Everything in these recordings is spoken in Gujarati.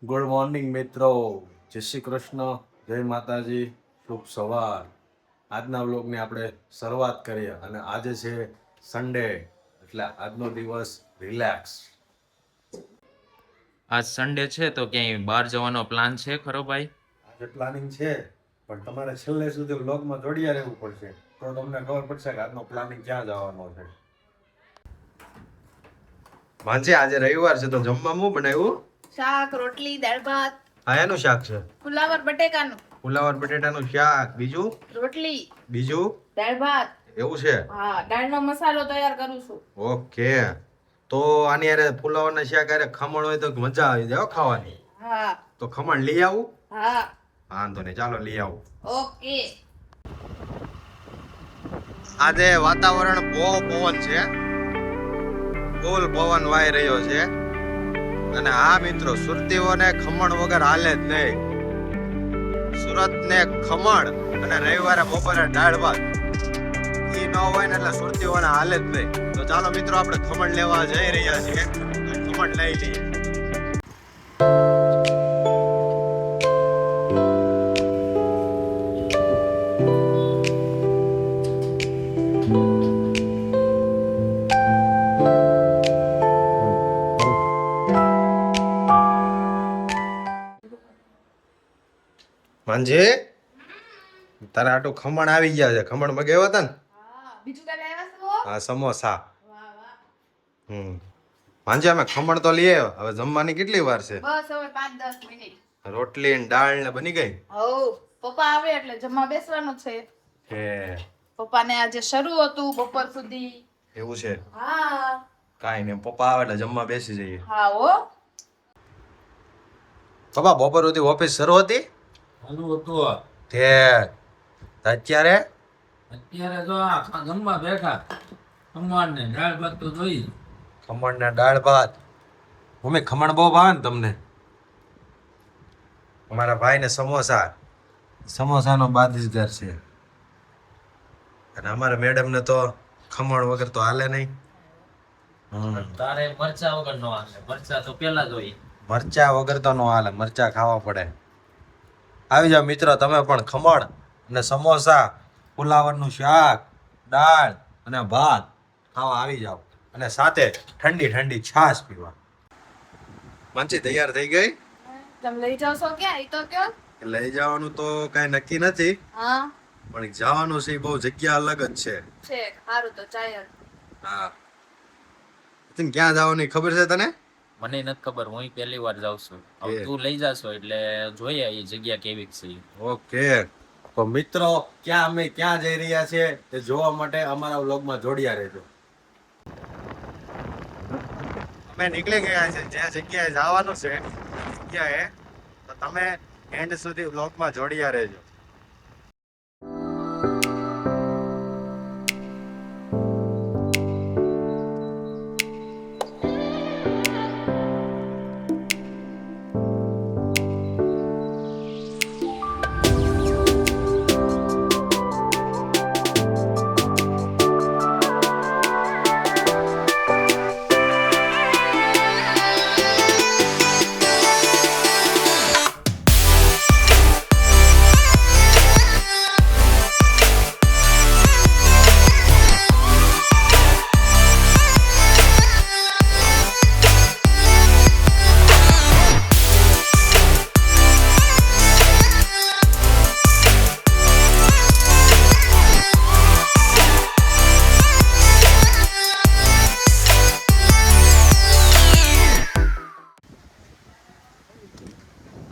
ગુડ મોર્નિંગ મિત્રો, જય શ્રી કૃષ્ણ, જય માતાજી, શુભ સવાર. આજના વ્લોગની આપણે શરૂઆત કરીએ અને આજે છે સન્ડે, એટલે આજનો દિવસ રિલેક્સ. આજ સન્ડે છે તો ક્યાંય બહાર જવાનો પ્લાન છે ખરો ભાઈ? આજે પ્લાનિંગ છે, પણ તમારે છેલ્લે સુધી વ્લોગમાં જોડિયા રહેવું પડશે, તો તમને ખબર પડશે કે આજનો પ્લાનિંગ ક્યાં જવાનો છે. વાંચે આજે રવિવાર છે તો જમવામાં શું બનાવ્યું? શાક, રોટલી, દાળ ભાત. આ એનું શાક છે? ફુલાવર બટેકાનું. ફુલાવર બટેટાનું શાક. બીજું? રોટલી. બીજું? દાળ ભાત. એવું છે? હા, દાળનો મસાલો તૈયાર કરું છું. ઓકે, તો આની અરે ફુલાવરના શાક અરે ખમણ હોય તો મજા આવી જાય હો ખાવાની. હા. તો ખમણ લઈ આવું? હા. વાંધો નહીં, ચાલો લઈ આવું. ઓકે. આજે વાતાવરણ બહુ પવન છે, ફૂલ પવન વાઈ રહ્યો છે. અને આ મિત્રો, સુરતીઓને ખમણ વગર હાલે જ નહીં. સુરત ને ખમણ અને રવિવારે બપોરે દાળ ભાત એ ન હોય ને એટલે સુરતીઓને હાલે જ નહીં. તો ચાલો મિત્રો, આપણે ખમણ લેવા જઈ રહ્યા છીએ, ખમણ લઈ લઈએ. માનજી, તારા આટલું ખમણ આવી ગયા છે. ખમણ મગાવ્યા હતા ને? હા, બીજું કઈ લાવ્યા છો? હા, સમોસા. વાહ વાહ. માનજી, અમે ખમણ તો લઈ આવ્યા, હવે જમવાની કેટલી વાર છે? બસ હવે 5-10 મિનિટ. રોટલી ને દાળ ને બની ગઈ? હઉ, પપ્પા આવે એટલે જમવા બેસવાનું છે. કે પપ્પાને આજે શરૂ હતું બપોર સુધી. એવું છે? હા. કાંઈ નહીં, પપ્પા આવે એટલે જમવા બેસી જઈએ. હા હો. પપ્પા, બપોર સુધી ઓફિસ શરૂ હતી? ચાલુ હતું. તે અત્યારે અત્યારે તો આ જમવા બેઠા. ખમણ ને દાળ ભાત તો જોઈ. ખમણ ને દાળ ભાત. મમ્મી, ખમણ બહુ ભાવે ને તમને? અમારા ભાઈ ને સમોસાનો બાદીસગાર છે. અને અમારા મેડમ ને તો ખમણ વગર તો હાલે નહીં. તારે મરચા વગર નો હાલે, મરચા તો પેલા જ હોય. મરચા વગર તો નો હાલે, મરચા ખાવા પડે. આવી જાઓ મિત્રો, તમે પણ ખમણ અને સમોસા, ફુલાવરનું શાક, દાળ અને ભાત ખાવા આવી જાઓ, અને સાથે ઠંડી ઠંડી છાશ પીવા. મંચી તૈયાર થઈ ગઈ? તમે લઈ જાવ છો ક્યાં? ઈ તો કયો. લઈ જવાનું તો કાંઈ નક્કી નથી, હા. પણ જવાનું છે બહુ જગ્યા અલગ જ છે. છે સારું તો ચાય. હા, તને ક્યાં જવાની ખબર છે તને? મને નથી ખબર, હું પહેલી વાર જાઉં છું. હવે એ. તું લઈ જાશો એટલે જોઈએ એ જગ્યા કેવી છે. ઓકે, તો મિત્રો, અમે ક્યાં જઈ રહ્યા છે તે જોવા માટે અમારા વ્લોગમાં જોડિયા રહેજો. અમે નીકળી ગયા છે જ્યાં જગ્યાએ જવાનું છે જગ્યાએ, તો તમે એન્ડ સુધી વ્લોગમાં જોડિયા રહેજો.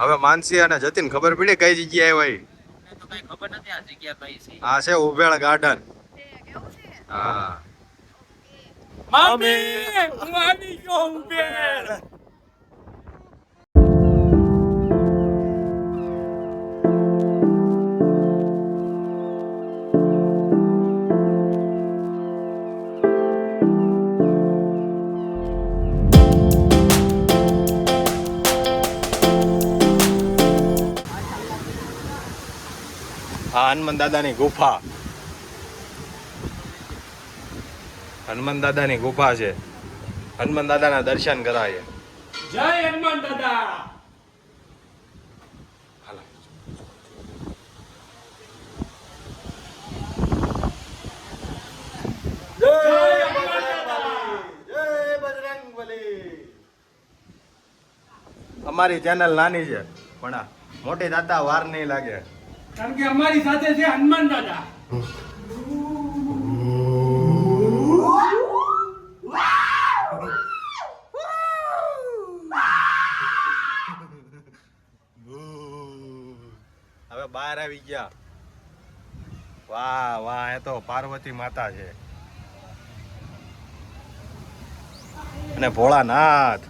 હવે માનસી અને જતીન ખબર પડી કઈ જગ્યાએ હોય? મને તો કઈ ખબર નથી આ જગ્યા કઈ છે. આ છે ઉભેળ ગાર્ડન. કેવું છે? હા. મમ્મી, હું આવી ગયો ઉભેલ. આ હનુમાન દાદાની ગુફા. હનુમાન દાદાની ગુફા છે. હનુમાન દાદાના દર્શન કરાય. જય હનુમાન દાદા. અમારી ચેનલ નાની છે પણ આ મોટી થતા વાર નહીં લાગે. કારણ કે અમારી સાથે છે હનુમાન દાદા. હવે બહાર આવી ગયા. વાહ વાહ, એ તો પાર્વતી માતા છે અને ભોળાનાથ.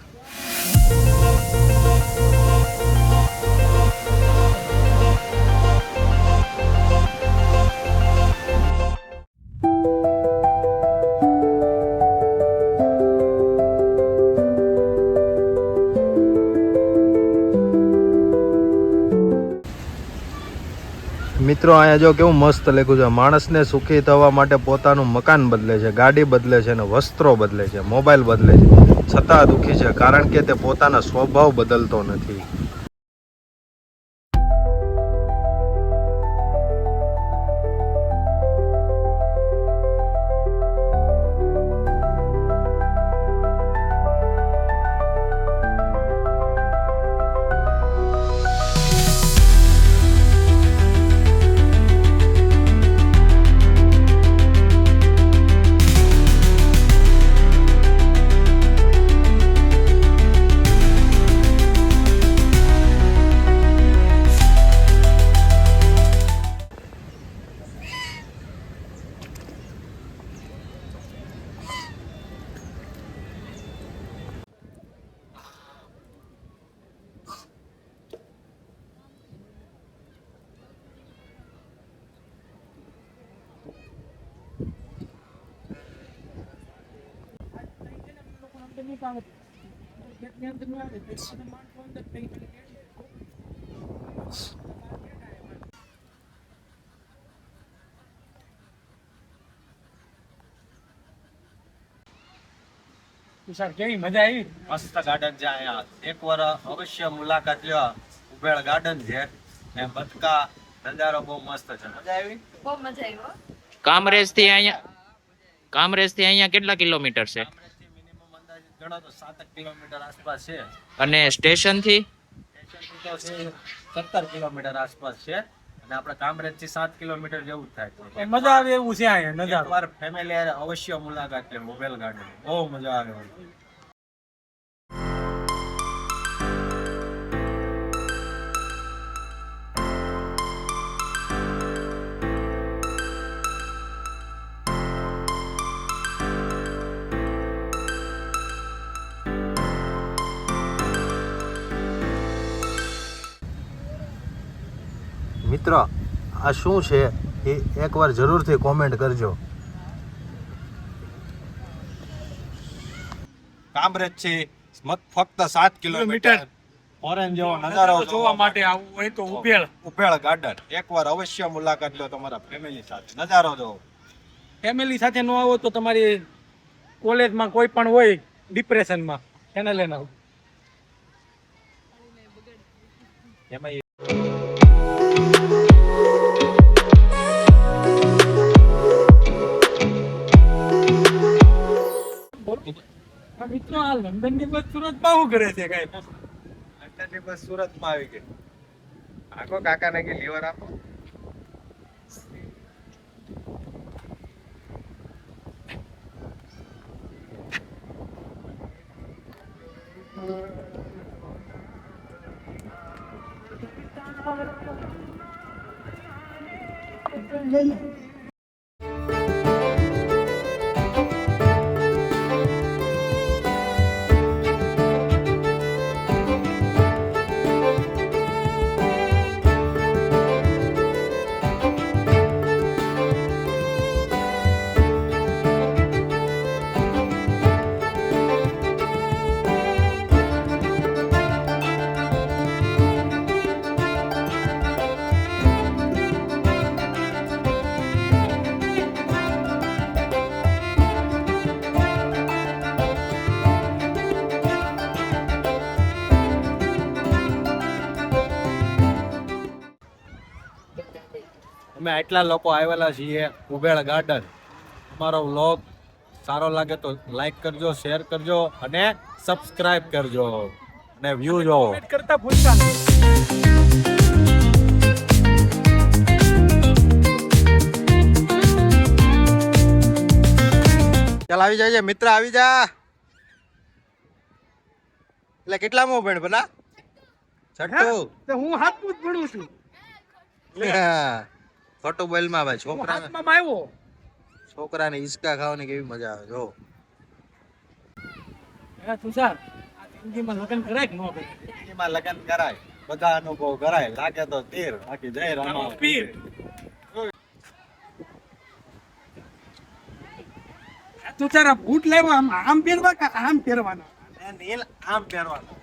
મિત્રો અહીંયા જો કેવું મસ્ત લખ્યું છે, માણસને સુખી થવા માટે પોતાનું મકાન બદલે છે, ગાડી બદલે છે અને વસ્ત્રો બદલે છે, મોબાઈલ બદલે છે, છતાં દુઃખી છે કારણ કે તે પોતાના સ્વભાવ બદલતો નથી. તુષાર, કેવી મજા આવી? મસ્ત ગાર્ડન છે અહીંયા, એકવાર અવશ્ય મુલાકાત લ્યો. ઉભેળ ગાર્ડન છે ને બચકા નજારો બહુ મસ્ત છે. મજા આવી? બહુ મજા આવી હો. કામરેજ થી અહીંયા કેટલા કિલોમીટર છે? કામરેજથી મિનિમમ અંદાજિત ગણો તો 7 કિલોમીટર આસપાસ છે. અને સ્ટેશન થી સ્ટેશનથી તો છે 17 કિલોમીટર આસપાસ છે અને આપણે કામરેજ થી 7 કિલોમીટર જેવું જ થાય. મજા આવે એવું છે અહીંયા નજારો. એકવાર ફેમિલી અવશ્ય મુલાકાત લે ઉભેલ ગાર્ડન, બહુ મજા આવે. મિત્રો આ શું છે એ એકવાર જરૂરથી કોમેન્ટ કરજો. કામરેજ થી ફક્ત 7 કિલોમીટર ફોરેન જેવો નજારો જોવા માટે આવવું હોય તો ઉભેળ ગાર્ડન એકવાર અવશ્ય મુલાકાત લો તમારા ફેમિલી સાથે, નજારો જોવો. ફેમિલી સાથે ન આવો તો તમારી કોલેજમાં કોઈ પણ હોય ડિપ્રેશનમાં એને લઈને આવો. એમાં મિત્રો, આ લંડન ની બસ સુરત માં શું કરે છે? કઈ લંડનની બસ સુરતમાં આવી ગઈ. આખો કાકાને કે લીવર આપો. અમે આટલા લોકો આવેલા છીએ ઉભેળ ગાર્ડન. અમારો વ્લોગ સારો લાગે તો લાઈક કરજો, શેર કરજો અને સબસ્ક્રાઇબ કરજો અને વ્યૂ જોવો. કમેન્ટ કરતા ભૂલતા નહીં. ચાલ આવી જાય મિત્ર, આવી જા. એટલે કેટલામો ભણ બના? છઠ્ઠું. તો હું હાથમાં જ ભણું છું. ખોટું બોલમાં ભાઈ, છોકરાને હાથમાં આવ્યો. છોકરાને હિંચકા ખાવાની કેવી મજા આવે જો. હે તુષાર, આ જિંદગીમાં લગ્ન કરાય કે ન કરાય? એમાં લગ્ન કરાય, બધા અનુભવ કરાય, લાગે તો તીર, બાકી જય રામ પીર. તુષાર, આ બૂટ લેવા આમ પહેરવા કે આમ પહેરવાના? નીલ આમ પહેરવાનું.